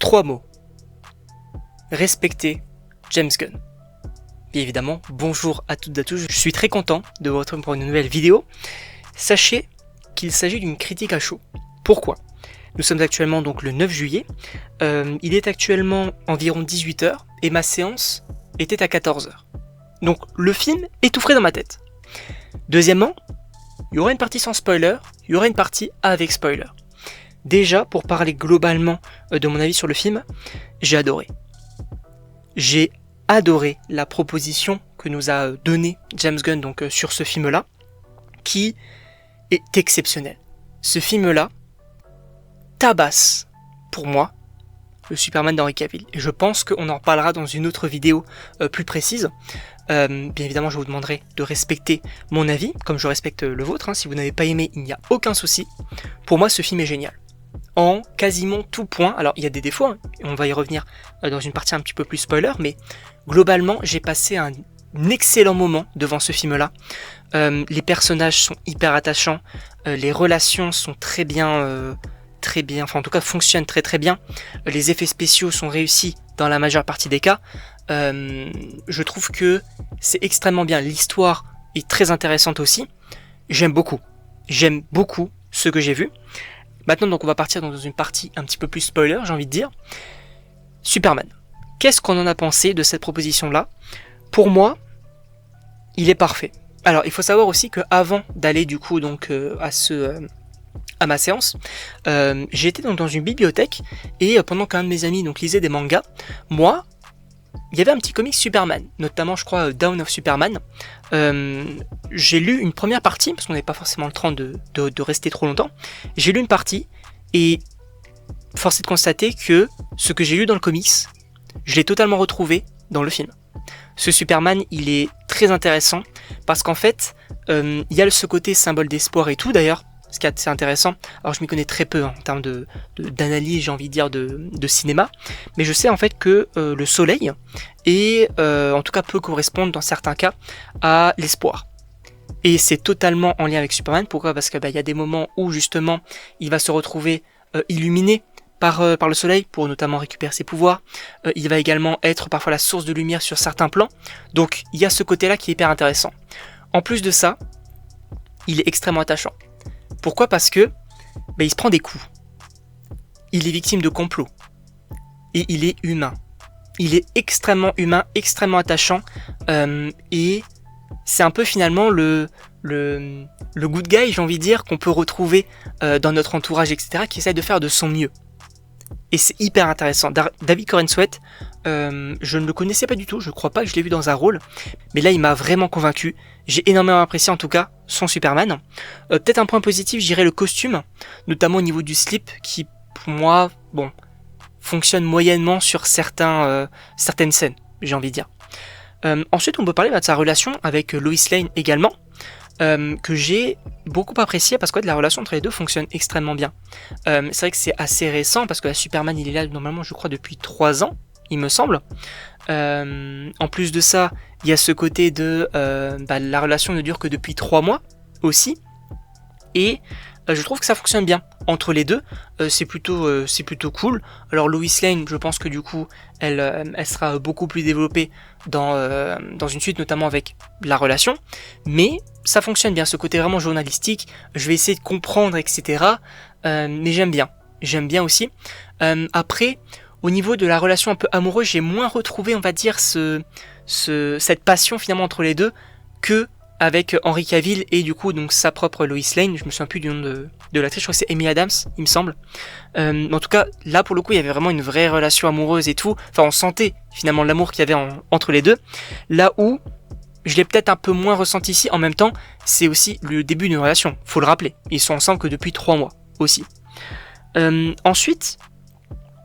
3 mots. Respecter James Gunn. Bien évidemment, bonjour à toutes et à tous, je suis très content de vous retrouver pour une nouvelle vidéo. Sachez qu'il s'agit d'une critique à chaud. Pourquoi ? Nous sommes actuellement donc le 9 juillet, il est actuellement environ 18h et ma séance était à 14h. Donc le film est tout frais dans ma tête. Deuxièmement, il y aura une partie sans spoiler, il y aura une partie avec spoiler. Déjà, pour parler globalement de mon avis sur le film, j'ai adoré. J'ai adoré la proposition que nous a donnée James Gunn donc, sur ce film-là, qui est exceptionnel. Ce film-là tabasse, pour moi, le Superman d'Henry Cavill. Et je pense qu'on en reparlera dans une autre vidéo plus précise. Bien évidemment, je vous demanderai de respecter mon avis, comme je respecte le vôtre. Hein. Si vous n'avez pas aimé, il n'y a aucun souci. Pour moi, ce film est génial. En quasiment tout point. Alors, il y a des défauts, hein, et on va y revenir dans une partie un petit peu plus spoiler, mais globalement, j'ai passé un excellent moment devant ce film-là. Les personnages sont hyper attachants, les relations sont très bien, enfin en tout cas fonctionnent très très bien. Les effets spéciaux sont réussis dans la majeure partie des cas. Je trouve que c'est extrêmement bien. L'histoire est très intéressante aussi. J'aime beaucoup ce que j'ai vu. Maintenant, donc, on va partir dans une partie un petit peu plus spoiler, j'ai envie de dire. Superman. Qu'est-ce qu'on en a pensé de cette proposition-là ? Pour moi, il est parfait. Alors, il faut savoir aussi qu'avant d'aller du coup donc à ma séance, j'étais donc dans une bibliothèque et pendant qu'un de mes amis donc lisait des mangas, moi, il y avait un petit comic Superman, notamment je crois Dawn of Superman. J'ai lu une première partie, parce qu'on n'avait pas forcément le temps de rester trop longtemps. J'ai lu une partie, et force est de constater que ce que j'ai lu dans le comics, je l'ai totalement retrouvé dans le film. Ce Superman, il est très intéressant, parce qu'en fait, il y a ce côté symbole d'espoir et tout d'ailleurs, ce qui est assez intéressant. Alors je m'y connais très peu hein, en termes d'analyse, j'ai envie de dire, de cinéma, mais je sais en fait que le soleil en tout cas peut correspondre dans certains cas à l'espoir. Et c'est totalement en lien avec Superman. Pourquoi ? Parce que y a des moments où justement il va se retrouver illuminé par le soleil pour notamment récupérer ses pouvoirs. Il va également être parfois la source de lumière sur certains plans. Donc il y a ce côté-là qui est hyper intéressant. En plus de ça, il est extrêmement attachant. Pourquoi ? Parce que il se prend des coups. Il est victime de complots. Et il est humain. Il est extrêmement humain, extrêmement attachant. Et c'est un peu finalement le good guy, j'ai envie de dire, qu'on peut retrouver dans notre entourage, etc., qui essaie de faire de son mieux. Et c'est hyper intéressant. David Corenswet, je ne le connaissais pas du tout, je crois pas que je l'ai vu dans un rôle, mais là il m'a vraiment convaincu. J'ai énormément apprécié en tout cas son Superman. Peut-être un point positif, je dirais le costume, notamment au niveau du slip, qui pour moi, fonctionne moyennement sur certaines scènes, j'ai envie de dire. Ensuite on peut parler de sa relation avec Lois Lane également, que j'ai beaucoup apprécié parce que la relation entre les deux fonctionne extrêmement bien. C'est vrai que c'est assez récent parce que la Superman il est là normalement je crois depuis 3 ans, il me semble. En plus de ça, il y a ce côté de la relation ne dure que depuis 3 mois aussi. Et je trouve que ça fonctionne bien entre les deux, c'est plutôt cool. Alors Lois Lane, je pense que du coup elle sera beaucoup plus développée dans une suite, notamment avec la relation, mais ça fonctionne bien, ce côté vraiment journalistique. Je vais essayer de comprendre, etc. Mais j'aime bien aussi. Après, au niveau de la relation un peu amoureuse, j'ai moins retrouvé, on va dire, cette passion finalement entre les deux que avec Henry Cavill et du coup donc sa propre Lois Lane. Je me souviens plus du nom de l'actrice, je crois que c'est Amy Adams, il me semble. En tout cas, là pour le coup, il y avait vraiment une vraie relation amoureuse et tout. Enfin, on sentait finalement l'amour qu'il y avait entre les deux. Là où je l'ai peut-être un peu moins ressenti ici. En même temps, c'est aussi le début d'une relation, faut le rappeler. Ils sont ensemble que depuis 3 mois aussi. Ensuite,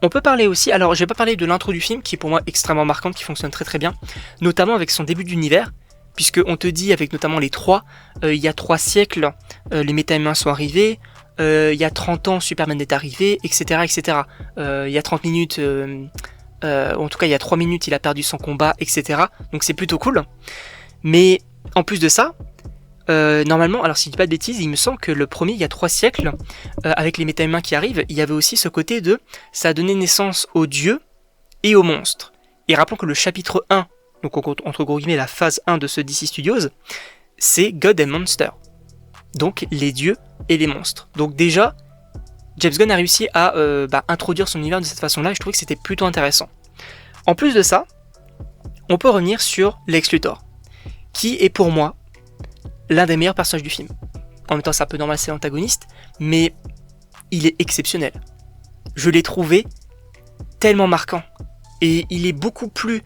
on peut parler aussi, alors je vais pas parler de l'intro du film qui est pour moi extrêmement marquante, qui fonctionne très très bien, notamment avec son début d'univers. Puisque on te dit avec notamment les 3, il y a 3 siècles, les méta-humains sont arrivés, il y a 30 ans, Superman est arrivé, etc. etc. Il y a 30 minutes, en tout cas il y a 3 minutes, il a perdu son combat, etc. Donc c'est plutôt cool. Mais en plus de ça, normalement, alors si je dis pas de bêtises, il me semble que le premier, il y a 3 siècles, avec les méta-humains qui arrivent, il y avait aussi ce côté de ça a donné naissance aux dieux et aux monstres. Et rappelons que le chapitre 1, donc entre gros guillemets la phase 1 de ce DC Studios, c'est God and Monster. Donc les dieux et les monstres. Donc déjà, James Gunn a réussi à introduire son univers de cette façon-là, et je trouvais que c'était plutôt intéressant. En plus de ça, on peut revenir sur Lex Luthor, qui est pour moi l'un des meilleurs personnages du film. En même temps, c'est un peu normal, c'est l'antagoniste, mais il est exceptionnel. Je l'ai trouvé tellement marquant. Et il est beaucoup plus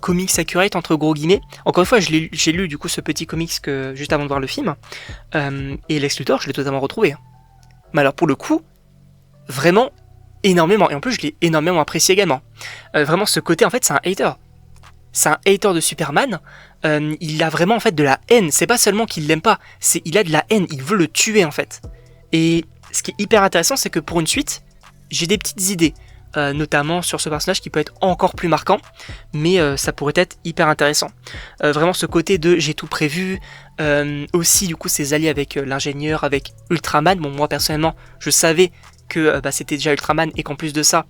comics accurate, entre gros guillemets. Encore une fois, j'ai lu du coup ce petit comics juste avant de voir le film. Et Lex Luthor, je l'ai totalement retrouvé. Mais alors pour le coup, vraiment énormément. Et en plus, je l'ai énormément apprécié également. Vraiment, ce côté, en fait, c'est un hater. C'est un hater de Superman. Il a vraiment en fait de la haine. C'est pas seulement qu'il l'aime pas, c'est il a de la haine. Il veut le tuer en fait. Et ce qui est hyper intéressant, c'est que pour une suite, j'ai des petites idées, notamment sur ce personnage qui peut être encore plus marquant, mais ça pourrait être hyper intéressant. Vraiment ce côté de j'ai tout prévu. Aussi du coup ses alliés avec l'ingénieur, avec Ultraman. Bon, moi personnellement, je savais que c'était déjà Ultraman et qu'en plus de ça,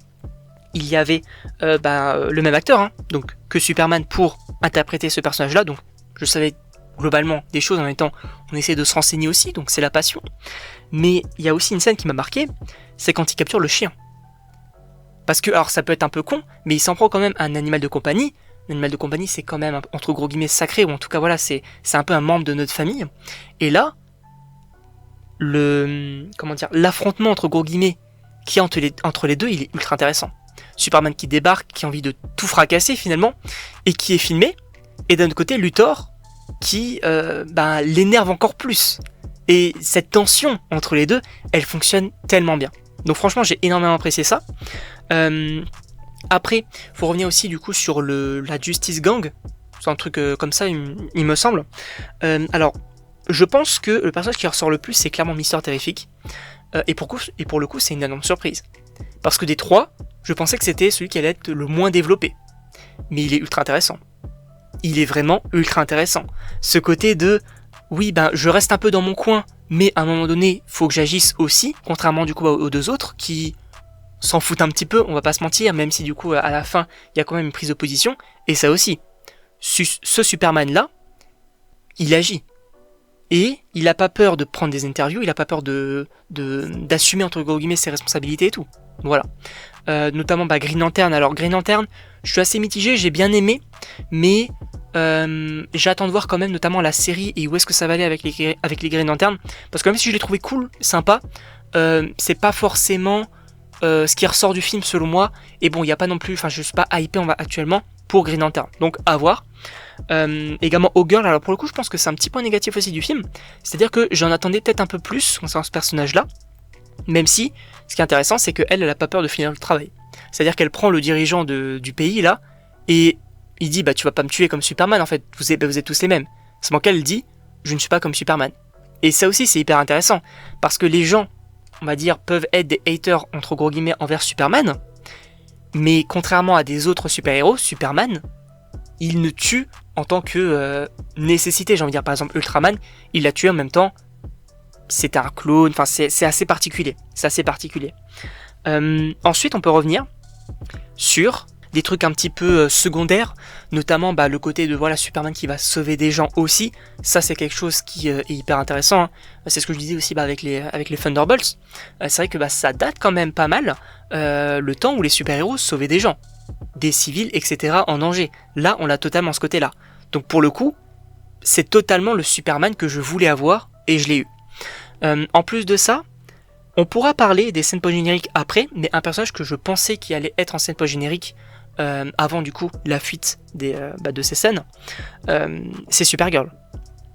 il y avait le même acteur, hein, donc que Superman pour interpréter ce personnage-là. Donc je savais globalement des choses, en même temps on essaie de se renseigner aussi, donc c'est la passion. Mais il y a aussi une scène qui m'a marqué, c'est quand il capture le chien. Parce que, alors ça peut être un peu con, mais il s'en prend quand même à un animal de compagnie. L'animal de compagnie, c'est quand même entre gros guillemets sacré, ou en tout cas voilà, c'est un peu un membre de notre famille. Et là, l'affrontement entre gros guillemets qui est entre les deux, il est ultra intéressant. Superman qui débarque, qui a envie de tout fracasser finalement, et qui est filmé, et d'un autre côté Luthor qui l'énerve encore plus. Et cette tension entre les deux, elle fonctionne tellement bien. Donc franchement, j'ai énormément apprécié ça. Après, faut revenir aussi du coup sur la Justice Gang. C'est un truc comme ça, il me semble. Alors, je pense que le personnage qui ressort le plus, c'est clairement Mister Terrific. Et pour le coup, c'est une énorme surprise. Parce que des trois, je pensais que c'était celui qui allait être le moins développé. Mais il est ultra intéressant. Il est vraiment ultra intéressant. Ce côté de, oui, je reste un peu dans mon coin, mais à un moment donné, faut que j'agisse aussi, contrairement du coup aux deux autres, qui s'en foutent un petit peu, on va pas se mentir, même si du coup, à la fin, il y a quand même une prise de position, et ça aussi. Ce Superman-là, il agit. Et il a pas peur de prendre des interviews, il a pas peur d'assumer entre guillemets ses responsabilités et tout. Voilà. Notamment Green Lantern. Alors Green Lantern, je suis assez mitigé, j'ai bien aimé, mais j'attends de voir quand même notamment la série et où est-ce que ça va aller avec les Green Lantern. Parce que même si je l'ai trouvé cool, sympa, c'est pas forcément ce qui ressort du film selon moi. Et bon, il n'y a pas non plus, je suis pas hypé actuellement pour Green Lantern. Donc à voir. Également Hawkgirl, alors pour le coup je pense que c'est un petit point négatif aussi du film, c'est-à-dire que j'en attendais peut-être un peu plus concernant ce personnage là, même si ce qui est intéressant c'est qu'elle a pas peur de finir le travail, c'est-à-dire qu'elle prend le dirigeant du pays là et il dit tu vas pas me tuer comme Superman en fait, vous êtes tous les mêmes, seulement qu'elle dit je ne suis pas comme Superman, et ça aussi c'est hyper intéressant parce que les gens on va dire peuvent être des haters entre gros guillemets envers Superman, mais contrairement à des autres super-héros, Superman il ne tue en tant que nécessité, j'ai envie de dire. Par exemple Ultraman, il l'a tué en même temps, c'est un clone, c'est assez particulier. Ensuite on peut revenir sur des trucs un petit peu secondaires, notamment le côté de Superman qui va sauver des gens aussi. Ça c'est quelque chose qui est hyper intéressant, hein. C'est ce que je disais aussi avec les Thunderbolts. C'est vrai que ça date quand même pas mal le temps où les super-héros sauvaient des gens, des civils, etc. en danger. Là, on l'a totalement ce côté-là. Donc pour le coup, c'est totalement le Superman que je voulais avoir, et je l'ai eu. En plus de ça, on pourra parler des scènes post-génériques après, mais un personnage que je pensais qui allait être en scène post-générique avant du coup la fuite de ces scènes, c'est Supergirl.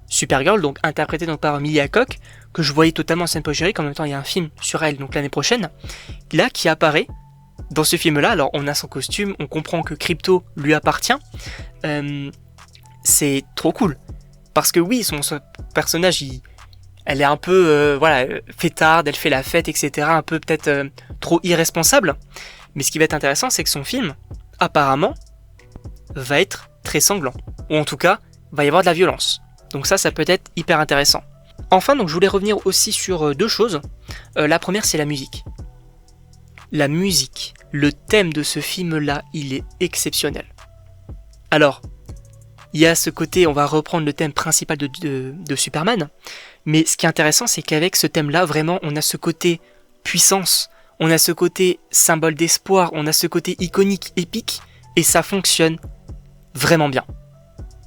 Supergirl, donc interprétée par Emilia Clarke, que je voyais totalement en scène post-générique. En même temps, il y a un film sur elle, donc l'année prochaine, là qui apparaît. Dans ce film-là, alors on a son costume, on comprend que Krypto lui appartient. C'est trop cool. Parce que oui, son personnage, elle est un peu fêtarde, elle fait la fête, etc. Un peu peut-être trop irresponsable. Mais ce qui va être intéressant, c'est que son film, apparemment, va être très sanglant. Ou en tout cas, va y avoir de la violence. Donc ça peut être hyper intéressant. Enfin, donc je voulais revenir aussi sur deux choses. La première, c'est la musique. La musique, le thème de ce film-là, il est exceptionnel. Alors, il y a ce côté, on va reprendre le thème principal de Superman, mais ce qui est intéressant, c'est qu'avec ce thème-là, vraiment, on a ce côté puissance, on a ce côté symbole d'espoir, on a ce côté iconique, épique, et ça fonctionne vraiment bien.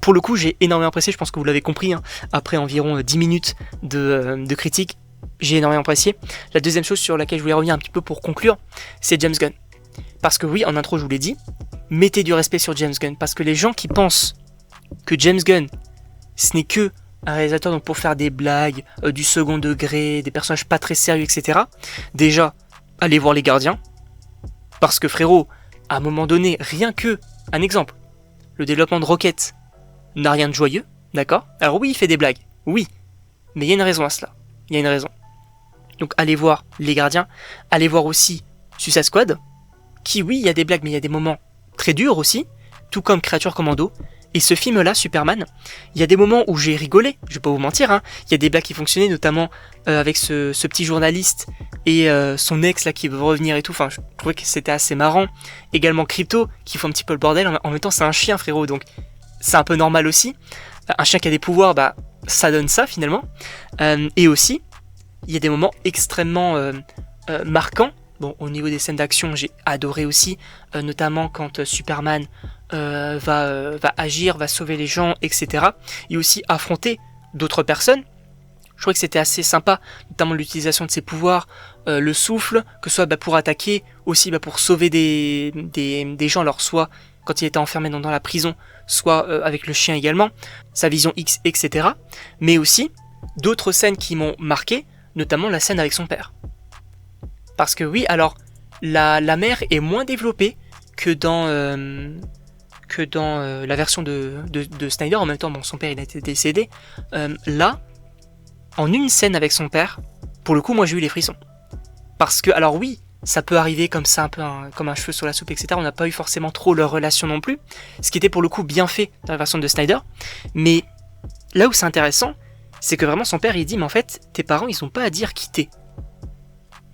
Pour le coup, j'ai énormément apprécié, je pense que vous l'avez compris, après environ 10 minutes de critique, j'ai énormément apprécié. La deuxième chose sur laquelle je voulais revenir un petit peu pour conclure, c'est James Gunn. Parce que oui, en intro, je vous l'ai dit, mettez du respect sur James Gunn, parce que les gens qui pensent que James Gunn, ce n'est que un réalisateur donc pour faire des blagues, du second degré, des personnages pas très sérieux, etc. Déjà, allez voir Les Gardiens, parce que frérot, à un moment donné, rien que, un exemple, le développement de Rocket n'a rien de joyeux, d'accord? Alors oui, il fait des blagues, oui, mais il y a une raison à cela, il y a une raison. Donc allez voir Les Gardiens, allez voir aussi Suicide Squad, qui oui, il y a des blagues, mais il y a des moments très durs aussi, tout comme Créature Commando. Et ce film-là, Superman, il y a des moments où j'ai rigolé, je vais pas vous mentir, il y a des blagues qui fonctionnaient, notamment avec ce petit journaliste et son ex là qui veut revenir et tout, enfin je trouvais que c'était assez marrant. Également Crypto, qui fait un petit peu le bordel, en même temps c'est un chien frérot, donc c'est un peu normal aussi. Un chien qui a des pouvoirs, bah ça donne ça finalement. Et aussi, il y a des moments extrêmement marquants. Bon, au niveau des scènes d'action, j'ai adoré aussi, notamment quand Superman va agir, va sauver les gens, etc. Et aussi affronter d'autres personnes. Je trouvais que c'était assez sympa, notamment l'utilisation de ses pouvoirs, le souffle, que ce soit pour attaquer, aussi pour sauver des gens, alors soit quand il était enfermé dans la prison, soit avec le chien également, sa vision X, etc. Mais aussi d'autres scènes qui m'ont marqué, notamment la scène avec son père. Parce que oui, alors, la mère est moins développée que dans la version de Snyder. En même temps, bon, son père il a été décédé. Là, en une scène avec son père, pour le coup, moi j'ai eu les frissons. Parce que, alors oui, ça peut arriver comme ça, un peu comme un cheveu sur la soupe, etc. On n'a pas eu forcément trop leur relation non plus. Ce qui était pour le coup bien fait dans la version de Snyder. Mais là où c'est intéressant, c'est que vraiment son père il dit, mais en fait, tes parents ils ont pas à dire qui t'es.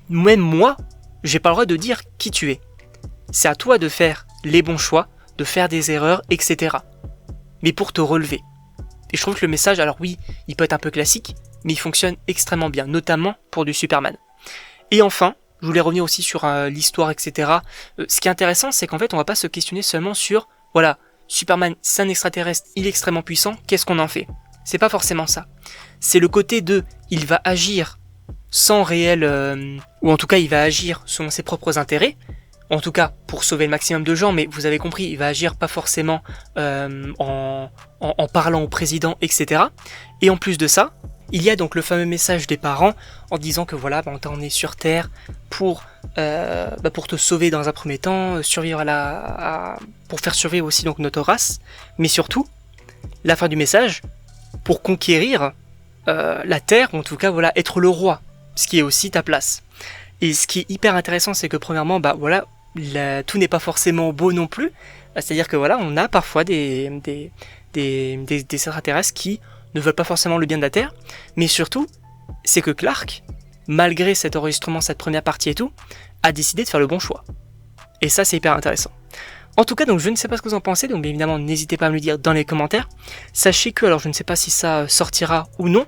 Même moi, j'ai pas le droit de dire qui tu es. C'est à toi de faire les bons choix, de faire des erreurs, etc. Mais pour te relever. Et je trouve que le message, alors oui, il peut être un peu classique, mais il fonctionne extrêmement bien, notamment pour du Superman. Et enfin, je voulais revenir aussi sur l'histoire, etc. Ce qui est intéressant, c'est qu'en fait, on va pas se questionner seulement sur, voilà, Superman, c'est un extraterrestre, il est extrêmement puissant, qu'est-ce qu'on en fait? C'est pas forcément ça. C'est le côté de, il va agir sans réel, ou en tout cas il va agir selon ses propres intérêts, en tout cas pour sauver le maximum de gens, mais vous avez compris, il va agir pas forcément en parlant au président, etc. Et en plus de ça, il y a donc le fameux message des parents en disant que voilà, on est sur Terre pour te sauver dans un premier temps, survivre pour faire survivre aussi donc notre race, mais surtout, la fin du message, pour conquérir la Terre, ou en tout cas voilà, être le roi, ce qui est aussi ta place. Et ce qui est hyper intéressant, c'est que premièrement, tout n'est pas forcément beau non plus. C'est-à-dire que voilà, on a parfois des extraterrestres qui ne veulent pas forcément le bien de la Terre. Mais surtout, c'est que Clark, malgré cet enregistrement, cette première partie et tout, a décidé de faire le bon choix. Et ça, c'est hyper intéressant. En tout cas, donc je ne sais pas ce que vous en pensez, donc bien évidemment, n'hésitez pas à me le dire dans les commentaires. Sachez que, alors je ne sais pas si ça sortira ou non,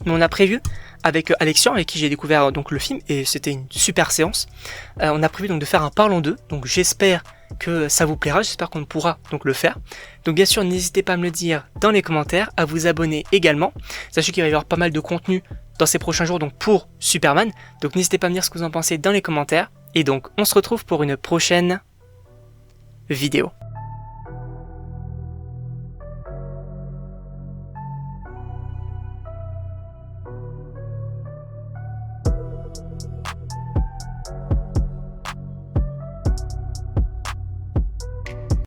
mais on a prévu avec Alexian, avec qui j'ai découvert donc le film, et c'était une super séance. On a prévu donc de faire un Parlons d'eux, donc j'espère que ça vous plaira, j'espère qu'on pourra donc le faire. Donc bien sûr, n'hésitez pas à me le dire dans les commentaires, à vous abonner également. Sachez qu'il va y avoir pas mal de contenu dans ces prochains jours donc pour Superman, donc n'hésitez pas à me dire ce que vous en pensez dans les commentaires, et donc on se retrouve pour une prochaine vidéo.